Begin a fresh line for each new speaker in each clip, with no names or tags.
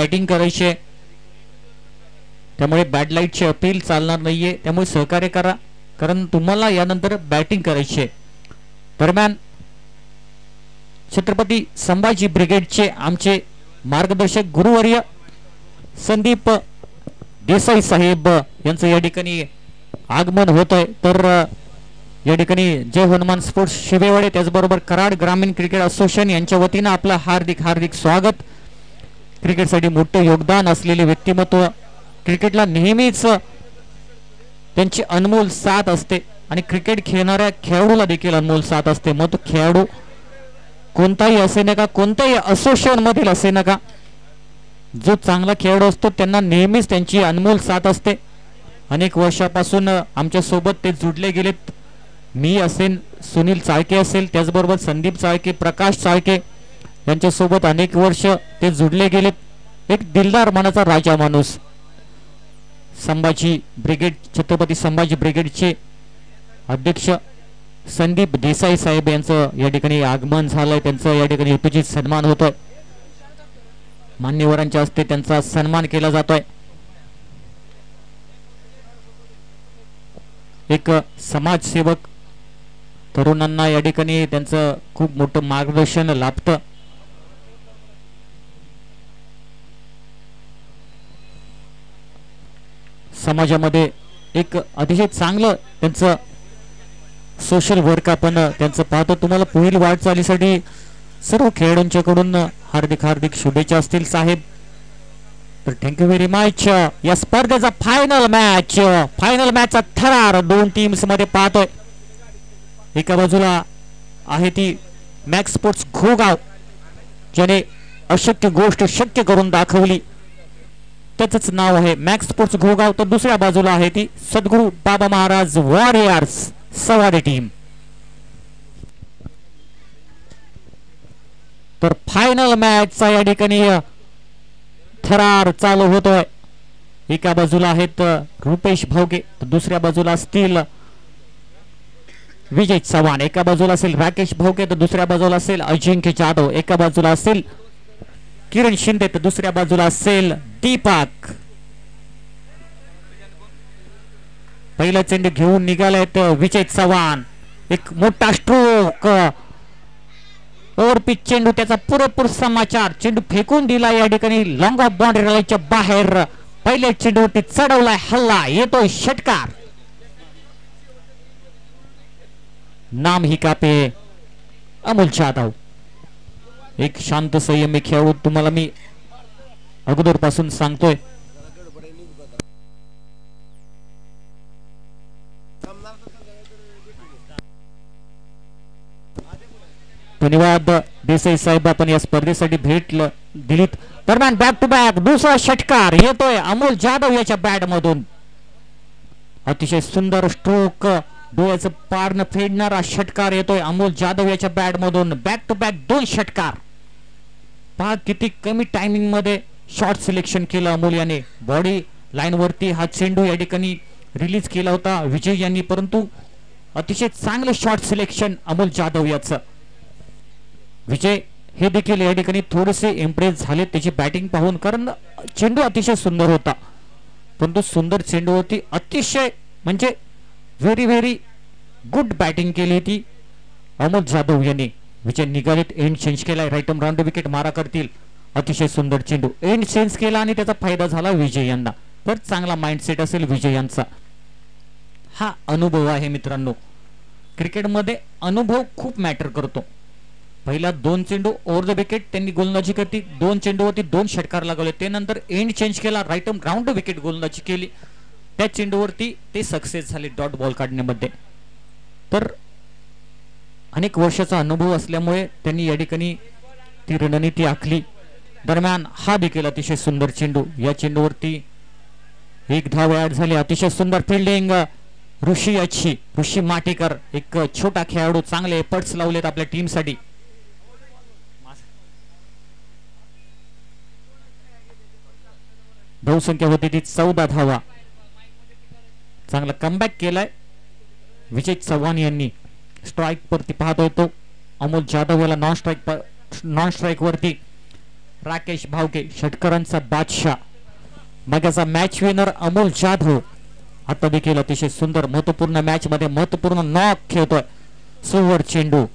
Batting करायची आहे, त्यामुळे बॅड लाईटची अपील चालणार नाहीये, त्यामुळे सहकार्य करा, कारण तुम्हाला यानंतर बॅटिंग करायची आहे. दरम्यान छत्रपती संभाजी ब्रिगेडचे आमचे मार्गदर्शक गुरुवर्य संदीप देसाई साहेब यांचं या ठिकाणी आगमन होत आहे. तर या ठिकाणी जय हनुमान स्पोर्ट्स शिवेवाडे त्याचबरोबर कराड ग्रामीण क्रिकेट असोसिएशन यांच्या वतीनं आपलं हार्दिक हार्दिक स्वागत. क्रिकेटसाठी मोठे योगदान असलेले व्यक्तिमत्व, क्रिकेटला नेहमीच त्यांची अनमोल साथ असते आणि क्रिकेट खेळणाऱ्या खेळाडूला देखील अनमोल साथ असते. मग तो खेळाडू कोणताही असे नका, कोणत्याही असोसिएशन मधील असे नका, जो चांगला खेळाडू असतो त्यांना नेहमीच त्यांची अनमोल साथ असते. अनेक वर्षापासून आमच्या सोबत ते जुडले गेलेत. मी असेल, सुनील चाळके असेल, त्याचबरोबर संदीप चाळके, प्रकाश चाळके यांच्यासोबत अनेक वर्ष ते जुडले गेलेत. एक दिलदार मनाचा राजा माणूस. संभाजी ब्रिगेड, छत्रपती संभाजी ब्रिगेडचे अध्यक्ष संदीप देसाई साहेब यांचं या ठिकाणी आगमन झालंय. त्यांचं या ठिकाणी यथोचित सन्मान होतोय. मान्यवरांच्या हस्ते त्यांचा सन्मान केला जातोय. एक समाजसेवक, तरुणांना या ठिकाणी त्यांचं खूप मोठं मार्गदर्शन लाभतं. समाजामध्ये एक अतिशय चांगलं त्यांचं सोशल वर्क आपण त्यांचं पाहतो. तुम्हाला पुढील वाटचालीसाठी सर्व खेळाडूंच्याकडून हार्दिक हार्दिक शुभेच्छा असतील साहेब. तर थँक्यू व्हेरी मच. या स्पर्धेचा फायनल मॅचचा थरार दोन टीम्स मध्ये पाहतोय. एका बाजूला आहे ती मॅक्स स्पोर्ट्स घोगाव, ज्याने अशक्य गोष्ट शक्य करून दाखवली, त्याचंच नाव आहे मॅक्स स्पोर्ट्स घोगाव. तर दुसऱ्या बाजूला आहे ती सद्गुरू बाबा महाराज वॉरियर्स सवारी टीम. तर फायनल मॅचचा या ठिकाणी थरार चालू होतोय. एका बाजूला आहेत रुपेश भावगे, तर दुसऱ्या बाजूला असतील विजय चव्हाण. एका बाजूला असेल राकेश भावगे, तर दुसऱ्या बाजूला असेल अजिंक्य जाधव. एका बाजूला असेल किरण शिंदे, तर दुसऱ्या बाजूला असेल दीपक. पहिला चेंडू घेऊन निघालेत विजय चव्हाण. एक मोठा स्ट्रोक, ओव्हरपिच चेंडू, त्याचा पुरेपूर समाचार. चेंडू फेकून दिला या ठिकाणी लॉंग ऑफ बाउंड्री लाईनच्या बाहेर. पहिल्या चेंडूवरती चढवलाय हल्ला, येतोय षटकार. नाम ही कापे अमोल जाधव. एक शांत संयमी खेळाडू, तुम्हाला मी अगोदर पासून सांगतोय. धन्यवाद देसाई साहेब, आपण या स्पर्धेसाठी भेट दिलीत. दरम्यान बॅक टू बॅक दुसरा षटकार येतोय अमोल जाधव याच्या बॅट मधून. अतिशय सुंदर स्ट्रोक, डोळ्याचं पार न फेडणारा षटकार येतोय अमोल जाधव याच्या बॅट मधून. बॅक टू बॅक दोन षटकार. पहा किती कमी टायमिंग मध्ये शॉर्ट सिलेक्शन केलं अमोल याने. बॉडी लाईन वरती हा चेंडू या ठिकाणी रिलीज केला होता विजय यांनी, परंतु अतिशय चांगलं शॉर्ट सिलेक्शन अमोल जाधव याचं. विजय हे देखील या ठिकाणी थोडेसे इम्प्रेस झाले त्याची बॅटिंग पाहून, कारण चेंडू अतिशय सुंदर होता, परंतु सुंदर चेंडूवरती अतिशय म्हणजे व्हेरी व्हेरी गुड बॅटिंग केली होती अमोल जाधव यांनी. विजय निघालेत, एंड चेंज केलाय, राईट आर्म राऊंड विकेट मारा करतील. अतिशय सुंदर चेंडू, एंड चेंज केला आणि त्याचा फायदा झाला विजय यांना. तर चांगला माइंडसेट असेल विजय यांचा. हा अनुभव आहे मित्रांनो, क्रिकेटमध्ये अनुभव खूप मॅटर करतो. पहिला दोन चेंडू ओव्हर द विकेट त्यांनी गोलंदाजी करती, दोन चेंडूवरती दोन षटकार लागवले. त्यानंतर एंड चेंज केला, राईट आर्म राऊंड विकेट गोलंदाजी केली. त्या चेंडूवरती ते सक्सेस झाले डॉट बॉल काढण्यामध्ये. तर अनेक वर्षाचा अनुभव असल्यामुळे त्यांनी या ठिकाणी ती रणनीती आखली. दरम्यान हा देखील अतिशय सुंदर चेंडू, या चेंडूवरती एक धाव ऍड झाली. अतिशय सुंदर फिल्डिंग ऋषी माटेकर, एक छोटा खेळाडू, चांगले एफर्ट्स लावलेत आपल्या टीमसाठी. धावसंख्या होती ती 14 धावा. चांगला कमबॅक केलाय विजय चव्हाण यांनी. स्ट्राइक वरती पाहतोय तो अमोल जाधव याला नॉन स्ट्राइक वरती राकेश भावके षटकरांचा बादशाह, मगाचा मॅच विनर अमोल जाधव आता देखील अतिशय सुंदर महत्वपूर्ण मॅच मध्ये महत्वपूर्ण नॉक खेळतोय. सुवर चेंडू,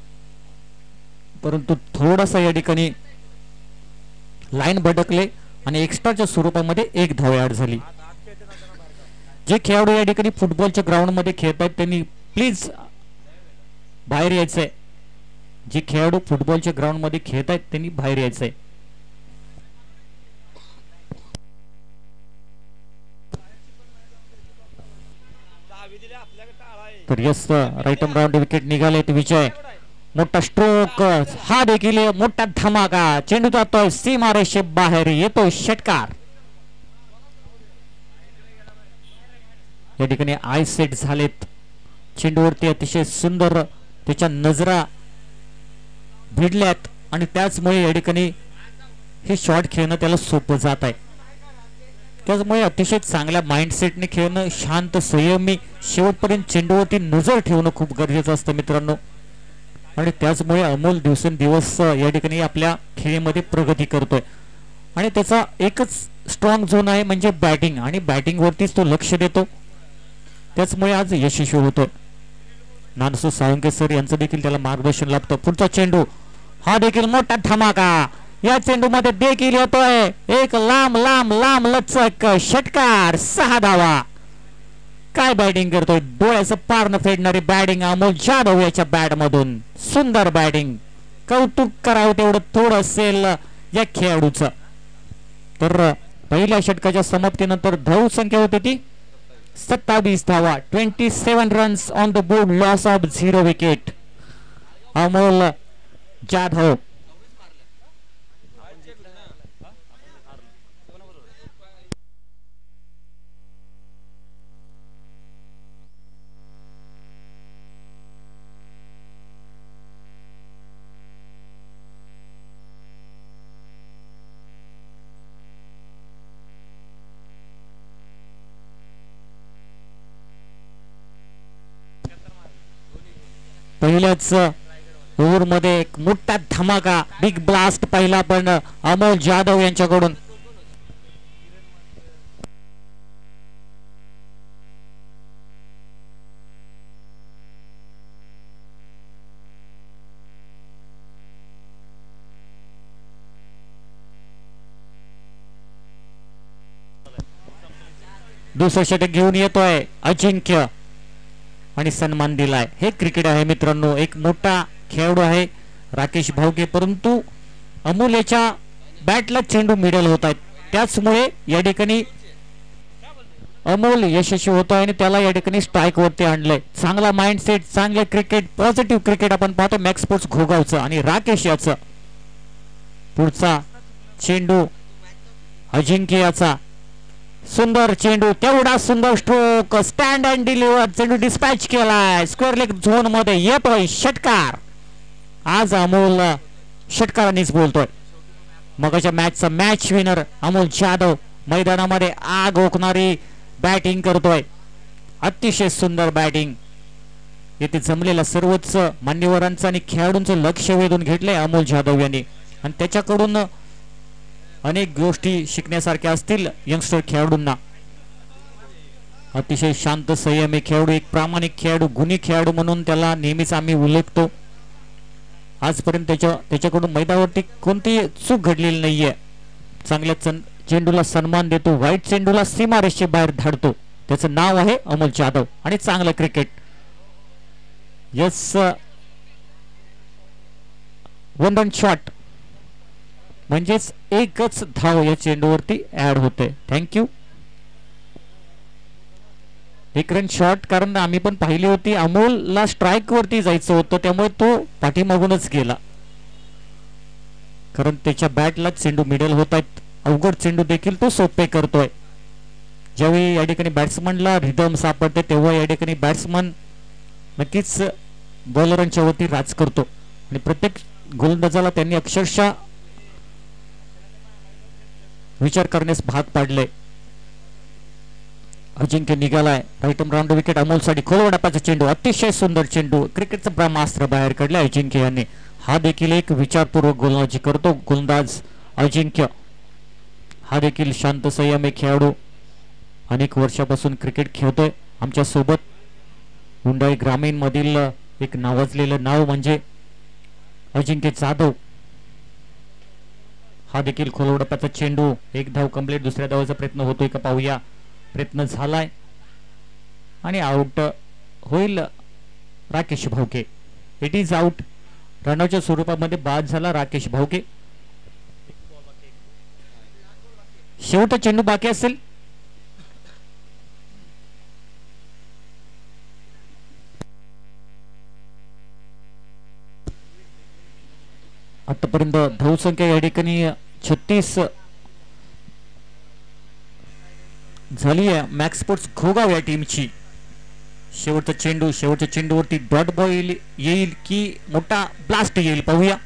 परंतु थोडासा या ठिकाणी लाईन भटकले आणि एक्स्ट्राच्या स्वरूपामध्ये एक धाव ऍड झाली. जे खेळाडू या ठिकाणी फुटबॉलच्या ग्राउंड मध्ये खेळत आहेत त्यांनी प्लीज बाहेर यायचंय. जे खेळाडू फुटबॉलच्या ग्राउंड मध्ये खेळत आहेत त्यांनी बाहेर यायचंय. तर Yash right arm round wicket निघाले. विजय मोठा स्ट्रोक, हा देखील मोठा धमाका, चेंडू जातोय सीमारेषे बाहेर, येतोय षटकार. या ठिकाणी आय सेट झालेत चेंडूवरती, अतिशय सुंदर त्याच्या नजरा भिडल्यात आणि त्याचमुळे या ठिकाणी हे शॉट खेळणं त्याला सोपं जात आहे. त्याचमुळे अतिशय चांगल्या माइंडसेटने खेळणं, शांत संयमी शेवटपर्यंत चेंडूवरती नजर ठेवणं खूप गरजेचं असतं मित्रांनो. आणि त्याचमुळे अमोल दिवसेंदिवस या ठिकाणी आपल्या खेळीमध्ये प्रगती करतोय आणि त्याचा एकच स्ट्रॉंग झोन आहे म्हणजे बॅटिंग, आणि बॅटिंग वरतीच तो लक्ष देतो. त्याचमुळे आज यशस्वी होतोय. नानसू साळुंके सर यांचं देखील त्याला मार्गदर्शन लाभतं. पुढचा चेंडू, हा देखील मोठा धमाका, या चेंडू मध्ये देखील येतोय एक लांब लांब लांब लचक षटकार, 6 धावा. काय बॅटिंग करतोय, डोळ्याचं पारणं फेडणारी बॅटिंग अमोल जाधव याच्या बॅट मधून. सुंदर बॅटिंग, कौतुक करावं तेवढं थोडं असेल या खेळाडूचं. तर पहिल्या षटकाच्या समाप्तीनंतर धाव संख्या होती ती 27 धावा, 27 runs on the board, loss of 0 wicket. Amol Jadhav पहिल्याच ओव्हर मध्ये एक मोठा धमाका, बिग ब्लास्ट पहिला पण अमोल जाधव यांच्याकडून. दुसरं षटक घेऊन येतोय अजिंक्य आणि सन्मान दिलाय. हे क्रिकेट आहे मित्रांनो, एक मोठा खेळाडू आहे राकेश भावके, परंतु अमोल याच्या बॅटला चेंडू मिडल होत आहेत. त्याचमुळे या ठिकाणी अमोल यशस्वी होतो आणि त्याला या ठिकाणी स्ट्राईक वरती आणलंय. चांगला माइंडसेट, चांगले क्रिकेट, पॉझिटिव्ह क्रिकेट आपण पाहतो मॅक्स स्पोर्ट्स घोगावचं आणि राकेश याचं. पुढचा चेंडू अजिंक्य याचा, सुंदर चेंडू, तेवढा सुंदर स्ट्रोक, स्टँड अँड डिलिव्हर, चेंडू डिस्पॅच केलाय स्क्वेअर लेग झोन मध्ये, येतोय षटकार. आज अमोल षटकारांनीच बोलतोय. मगाच्या मॅचचा मॅच विनर अमोल जाधव मैदानामध्ये आग ओकणारी बॅटिंग करतोय, अतिशय सुंदर बॅटिंग. येथे जमलेल्या सर्वच मान्यवरांचं आणि खेळाडूंचं लक्ष वेधून घेतलंय अमोल जाधव यांनी आणि त्याच्याकडून अनेक गोष्टी शिकण्यासारख्या असतील यंगस्टर खेळाडूंना. अतिशय शांत संयमी खेळाडू, एक प्रामाणिक खेळाडू, गुणी खेळाडू म्हणून त्याला नेहमीच आम्ही उल्लेखतो. आजपर्यंत त्याच्याकडून मैदानावरती कोणतीही चूक घडलेली नाहीये. चांगल्या चेंडूला सन्मान देतो, वाईट चेंडूला सीमारेषे बाहेर धाडतो. त्याचं नाव आहे अमोल जाधव आणि चांगलं cricket. Yes, one run shot म्हणजेच एकच धाव या चेंडूवरती ऍड होते. थँक्यू. एक रन शॉट, कारण आम्ही पण पाहिली होती अमोलला स्ट्राईक वरती जायचं होतं त्यामुळे तो पाठीमागूनच गेला, कारण त्याच्या बॅटला चेंडू मिडल होत आहेत. अवघड चेंडू देखील तो सोपे करतोय. ज्यावेळी या ठिकाणी बॅट्समनला रिदम सापडते तेव्हा या ठिकाणी बॅट्समन नक्कीच बॉलरांच्या वरती राज करतो आणि प्रत्येक गोलंदाजाला त्यांनी अक्षरशः विचार करण्यास भाग पाडले. अजिंक्य निघालाय, राईट आर्म राऊंड विकेट अमोलसाठी. खोलवडापाचा चेंडू, अतिशय सुंदर चेंडू, क्रिकेटचं ब्रह्मास्त्र बाहेर काढले अजिंक्य यांनी. हा देखील एक विचारपूर्वक गोलंदाजी करतो गोलंदाज अजिंक्य हा देखील शांत संयमी खेळाडू, अनेक वर्षापासून क्रिकेट खेळतोय आमच्या सोबत. हुंडाई ग्रामीण मधील एक नावाजलेलं नाव म्हणजे अजिंक्य जाधव. हा देखील खोलवडपाचा चेंडू, एक धाव कंप्लीट. दुसऱ्या धावाचा प्रयत्न होतोय का पाहूया. प्रयत्न झालाय आणि आउट होईल राकेश भाऊके. It is out. रनआउटच्या स्वरूपामध्ये बाद झाला राकेश भाऊके. शेवटचा चेंडू बाकी असेल. आतापर्यंत धावसंख्या या ठिकाणी 36 झाली आहे मॅक्स स्पोर्ट्स घोगाव या टीमची. शेवटचा चेंडू, शेवटच्या चेंडूवरती डॉट बॉल येईल की मोठा ब्लास्ट येईल पाहूया.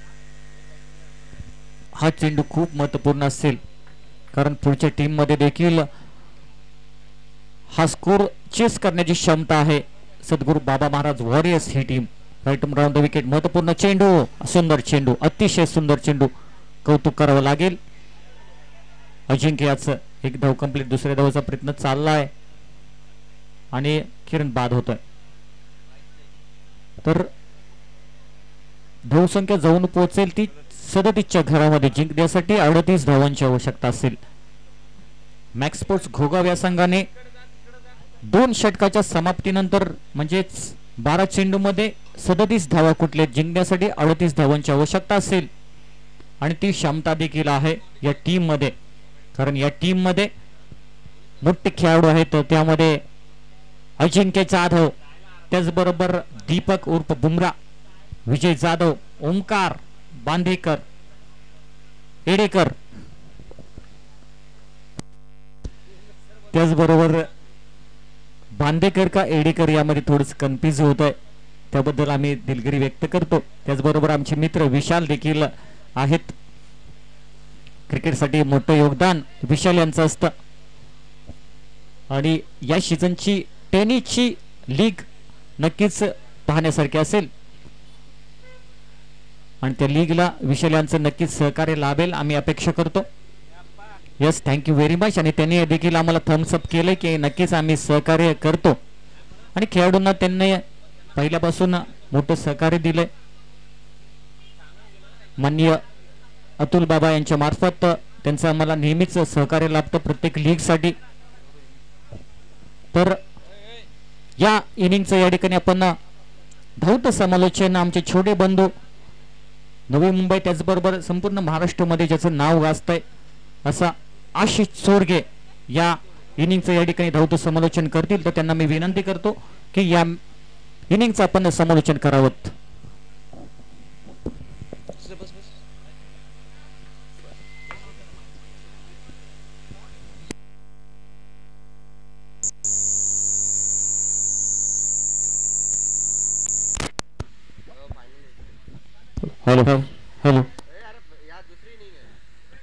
हा चेंडू खूप महत्वपूर्ण असेल कारण पुढच्या टीम मध्ये देखील हा स्कोर चेस करण्याची क्षमता आहे. सद्गुरू बाबा महाराज वॉरियर्स ही टीम. Right round the wicket. महत्वपूर्ण चेंडू, सुंदर चेंडू, अतिशय सुंदर चेंडू. कौतुक करावं लागेल अजिंक्याचं. एक धाव कंप्लीट. दुसऱ्या धावाचा प्रयत्न चाललाय आणि किरण बाद होतोय. तर धावसंख्या जाऊन पोहोचेल ती 37च्या घरामध्ये. जिंकण्यासाठी 38 धावांची आवश्यकता असेल. मॅक्स स्पोर्ट्स घोगाव या संघाने 2 षटकाच्या समाप्तीनंतर म्हणजेच 12 चेंडू मध्ये 37 धावा कुठले. जिंकण्यासाठी 38 धावांची आवश्यकता असेल आणि ती क्षमता देखील आहे या टीम मध्ये. कारण या टीम मध्ये मोठे खेळाडू आहेत. त्यामध्ये अजिंक्य जाधव, त्याचबरोबर दीपक उर्फ बुमरा, विजय जाधव, ओमकार बांदेकर, एडेकर, त्याचबरोबर बांदेकर का एडेकर यामध्ये थोडंसं कन्फ्युज होत आहे. त्याबद्दल आम्ही दिलगिरी व्यक्त करतो. त्याचबरोबर आमचे मित्र विशाल देखील आहेत. क्रिकेटसाठी मोठं योगदान विशाल यांचं असतं आणि या सीझनची टेनिसची लीग नक्कीच पाहण्यासारखी असेल आणि त्या लीगला विशाल यांचं नक्कीच सहकार्य लाभेल आम्ही अपेक्षा करतो. Yes, thank you very much. आणि त्यांनी देखील आम्हाला थम्स अप केलं की नक्कीच आम्ही सहकार्य करतो आणि खेळाडूंना त्यांनी पहिल्यापासून मोठं सहकार्य दिलंय. माननीय अतुल बाबा यांच्या मार्फत त्यांचं आम्हाला नेहमीच सहकार्य लाभतं प्रत्येक लीग साठी. तर या इनिंगचं या ठिकाणी आपण धावतं समालोचन आमचे छोटे बंधू नवी मुंबई, त्याचबरोबर संपूर्ण महाराष्ट्रामध्ये ज्याचं नाव गाजतंय असा आशिष चोरगे या इनिंगचं या ठिकाणी धावतं समालोचन करतील. तर त्यांना मी विनंती करतो की या इनिंगचं आपण समालोचन करावं. Hello hello.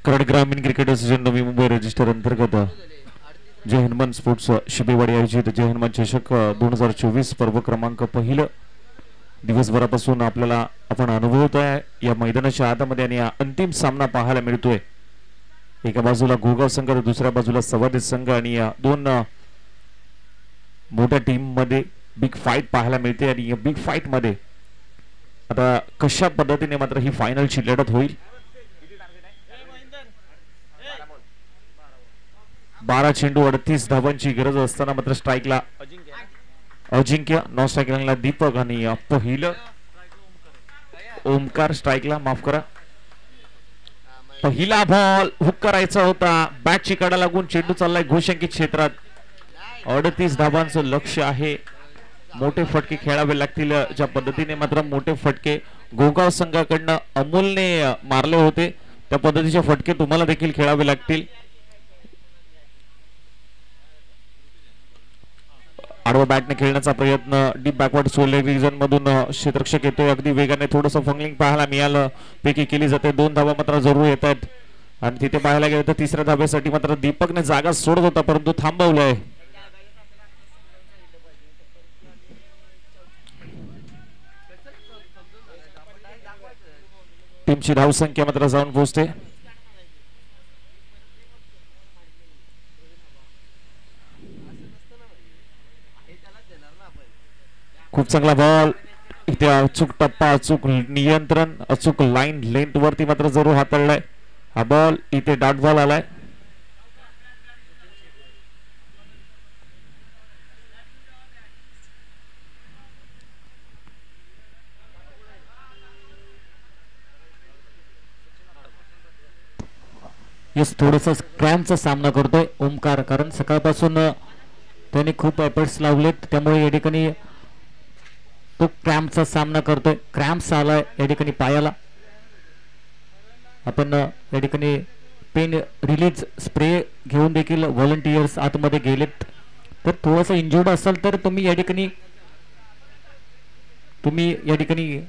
कराड ग्रामीण cricket association Navi Mumbai register अंतर्गत जय हनुमान स्पोर्ट्स शिबेवाडी आयोजित जय हनुमान चषक 2024 पर्व क्रमांक पहिलं दिवसभरापासून आपल्याला आपण अनुभवत आहे या मैदानाच्या आतमध्ये आणि अंतिम सामना पाहायला मिळतोय. एका बाजूला गोगाव संघ तर दुसऱ्या बाजूला सवादेश संघ आणि या दोन मोठ्या टीम मध्ये बिग फाईट पाहायला मिळते. आणि या बिग फाईट मध्ये आता कशा पद्धतीने मात्र ही फायनलची लढत होईल. 12 चेंडू 38 धावांची गरज असताना मात्र स्ट्राईकला अजिंक्य, नॉन स्ट्राईकला दीपक आणि पहिलं ओमकार. स्ट्राईकला माफ करा, पहिला बॉल हुक करायचा होता. बॅटची कडा लागून चेंडू चाललाय घोषंकित क्षेत्रात. 38 धावांचं लक्ष आहे. मोठे फटके खेळावे लागतील. ज्या पद्धतीने मात्र मोठे फटके गोगाव संघाकडनं अमोलने मारले होते त्या पद्धतीचे फटके तुम्हाला देखील खेळावे लागतील. आडवा बॅटने खेळण्याचा प्रयत्न, डीप बॅकवर्ड सोल रिजन मधून क्षेत्ररक्षक येतोय. अगदी वेगाने थोडंसं फंगलिंग पाहायला मिळालं. पैकी केली जाते. 2 धावा मात्र जरूर येत आहेत. आणि तिथे पाहायला गेलं तर तिसऱ्या धाब्यासाठी मात्र दीपकने जागा सोडत होता परंतु थांबवलंय. टीमची धावसंख्या मात्र जाऊन पोहोचते
खूप चांगला बॉल इथे अचूक टप्पा अचूक नियंत्रण अचूक लाईन लेंथ वरती मात्र जरूर हाताळलाय हा बॉल इथे डॉट बॉल आलाय
यस थोडस क्रॅम्पचा सामना करतोय ओमकार कारण सकाळपासून त्याने खूप एफर्ट्स लावलेत त्यामुळे या ठिकाणी तो क्रॅम्पचा सामना करतोय क्रॅम्प्स आलाय या ठिकाणी पायाला आपण या ठिकाणी पेन रिलीज स्प्रे घेऊन देखील व्हॉलंटियर्स आतमध्ये गेलेत तर थोडंसं इंजुर्ड असाल तर तुम्ही या ठिकाणी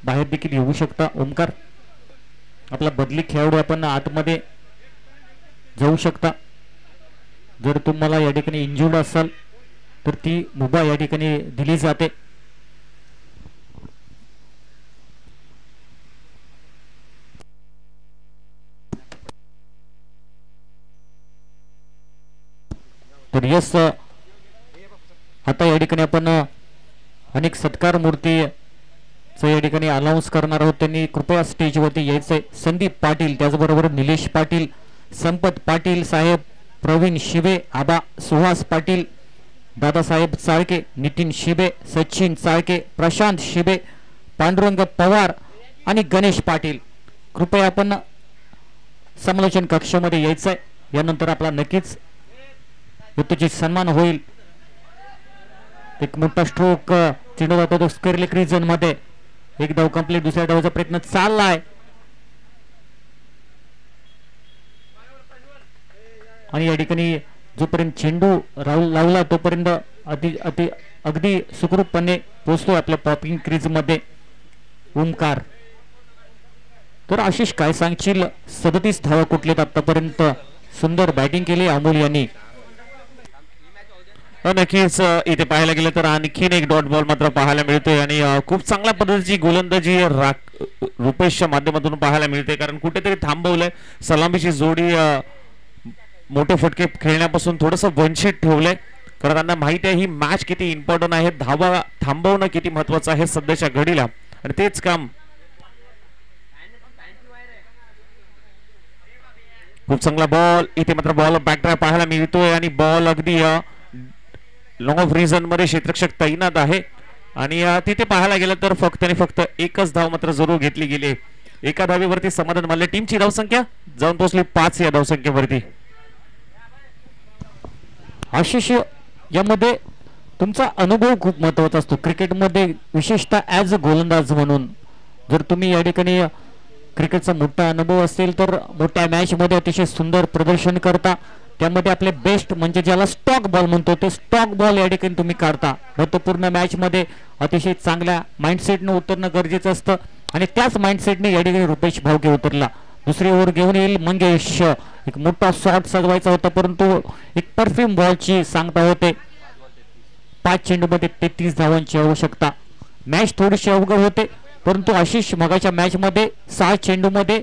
बाहेर देखील येऊ शकता ओमकार आपला बदली खेळाडू आपण आतमध्ये जाऊ शकता जर तुम्हाला या ठिकाणी इंजुर्ड असाल तर ती मुभा या ठिकाणी दिली जाते तर यस आता या ठिकाणी आपण अनेक सत्कार मूर्ती या ठिकाणी अनाऊन्स करणार आहोत त्यांनी कृपया स्टेजवरती यायचंय संदीप पाटील त्याचबरोबर निलेश पाटील संपत पाटील साहेब प्रवीण शिबे आबा सुहास पाटील दादासाहेब चाळके नितीन शिबे सचिन चाळके प्रशांत शिबे पांडुरंग पवार आणि गणेश पाटील कृपया आपण समालोचन कक्षामध्ये यायचंय यानंतर आपला नक्कीच युतीची सन्मान होईल एक मोठा स्ट्रोक चेंडू जातो तो स्क्वेअर लेग रिजन मध्ये एक धाव कंप्लीट दुसऱ्या धावाचा प्रयत्न चाललाय आणि या ठिकाणी जोपर्यंत चेंडू लावला तोपर्यंत अगदी सुखरूपपणे पोहोचतोय आपल्या पॉपिंग क्रीज मध्ये ओमकार तर आशिष काय सांगशील 37 धावा कुठलेत आतापर्यंत सुंदर बॅटिंग केली अमोल यांनी
नक्कीच इथे पाहायला गेलं तर आणखीन एक डॉट बॉल मात्र पाहायला मिळतोय आणि खूप चांगल्या पद्धतीची गोलंदाजी रुपेशच्या माध्यमातून पाहायला मिळते कारण कुठेतरी थांबवलंय सलामीची जोडी मोठे फटके खेळण्यापासून थोडंसं वंचित ठेवलंय कारण त्यांना माहिती आहे ही मॅच किती इम्पॉर्टंट आहे धावा थांबवणं किती महत्वाचं आहे सध्याच्या घडीला आणि तेच काम खूप चांगला बॉल इथे मात्र बॉल बॅकड्राइव पाहायला मिळतोय आणि बॉल अगदी लॉंग ऑफ रिजन मध्ये क्षेत्ररक्षक तैनात आहे आणि तिथे पाहायला गेलं तर फक्त आणि फक्त एकच धाव मात्र जरूर घेतली गेली एका धावेवरती समाधान मानले टीमची धावसंख्या जाऊन पोहोचली 5 या धावसंख्येवरती
आशिष यामध्ये तुमचा अनुभव खूप महत्वाचा असतो क्रिकेटमध्ये विशेषतः ॲज अ गोलंदाज म्हणून जर तुम्ही या ठिकाणी क्रिकेटचा मोठा अनुभव असेल तर मोठ्या मॅच मध्ये अतिशय सुंदर प्रदर्शन करता त्यामध्ये आपले बेस्ट म्हणजे ज्याला स्टॉक बॉल म्हणतो ते स्टॉक बॉल या ठिकाणी तुम्ही काढता महत्वपूर्ण मॅच मध्ये अतिशय चांगल्या माइंडसेटने उतरणं गरजेचं असतं आणि त्याच माइंडसेटने या ठिकाणी रुपेश भावके उतरला दुसरी ओव्हर घेऊन येईल मंगेश एक मोठा शॉट सजवायचा होता परंतु एक परफ्यूम बॉलची सांगता होते 5 चेंडूमध्ये 33 धावांची आवश्यकता मॅच थोडीशी अवघड होते परंतु आशिष मगाच्या मॅच मध्ये 6 चेंडूमध्ये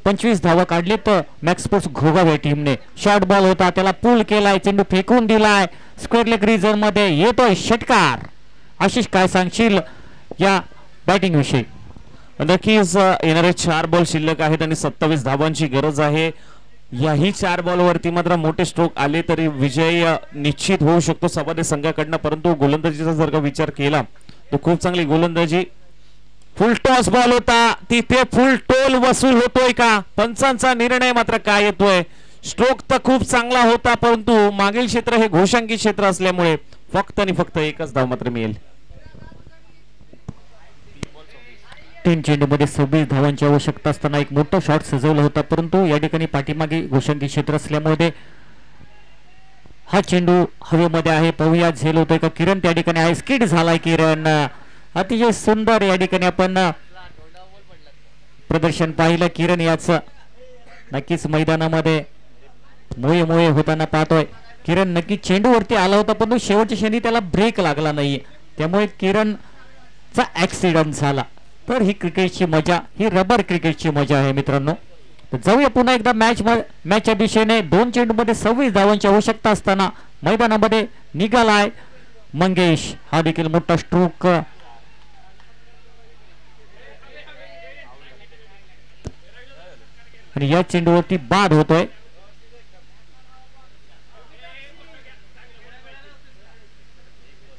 25 धावा काढले तर मॅक्स स्पोर्ट्स घोगाव या टीमने शॉर्ट बॉल होता त्याला पुल केलाय चेंडू फेकून दिलाय स्क्वेअर लेग रिजन मध्ये येतोय षटकार आशिष काय सांगशील या बॅटिंग विषयी
नक्कीच येणारे 4 बॉल शिल्लक आहेत आणि 27 धावांची गरज आहे याही 4 बॉल वरती मात्र मोठे स्ट्रोक आले तरी विजय निश्चित होऊ शकतो सबादे संघाकडनं परंतु गोलंदाजीचा जर का विचार केला तर खूप चांगली गोलंदाजी फुल टॉस बॉल होता तिथे फुल टोल वसूल होतोय का पंचांचा निर्णय मात्र काय येतोय स्ट्रोक तर खूप चांगला होता परंतु मागील क्षेत्र हे घोषांकित क्षेत्र असल्यामुळे फक्त आणि फक्त एकच धाव मात्र मिळेल
3 चेंडूमध्ये 26 धावांची आवश्यकता असताना एक मोठा शॉट सजवला होता परंतु या ठिकाणी पाठीमागे घोषांकित क्षेत्र असल्यामुळे हा चेंडू हवेमध्ये आहे पाहूया झेल होतोय का किरण त्या ठिकाणी आहे स्किड झालाय किरण अतिशय सुंदर या ठिकाणी आपण प्रदर्शन पाहिलं किरण याच नक्कीच मैदानामध्ये मोये मोये होताना पाहतोय किरण नक्की चेंडूवरती आला होता पण शेवटच्या क्षणी त्याला ब्रेक लागला नाही त्यामुळे किरणचा ऍक्सिडेंट झाला तर ही क्रिकेटची मजा ही रबर क्रिकेटची मजा आहे मित्रांनो जाऊया पुन्हा एकदा मॅचच्या दिशेने 2 चेंडूमध्ये 26 धावांची आवश्यकता असताना मैदानामध्ये निघालाय मंगेश हा देखील मोठा स्ट्रोक आणि या चेंडूवरती बाद होतोय.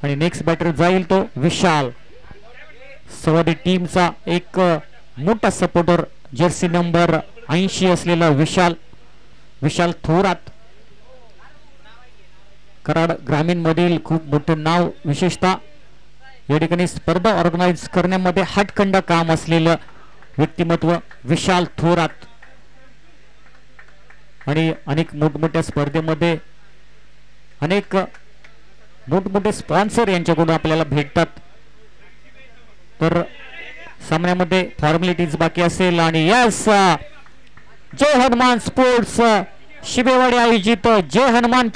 आणि नेक्स्ट बॅटर जाईल तो विशाल. सवादी टीमचा एक मोठा सपोर्टर जर्सी नंबर 80 असलेला विशाल थोरात. कराड ग्रामीण मधील खूप मोठे नाव, विशेषतः या ठिकाणी स्पर्धा ऑर्गनाइज करण्यामध्ये हातखंडा काम असलेलं व्यक्तिमत्व विशाल थोरात. आणि अनेक मोठमोठ्या स्पर्धेमध्ये अनेक मोठमोठे स्पॉन्सर यांच्याकडून आपल्याला भेटतात. तर सामन्यामध्ये फॉर्मॅलिटीज बाकी असेल. आणि यस, जय हनुमान स्पोर्ट्स शिबेवाडी आयोजित जय हनुमान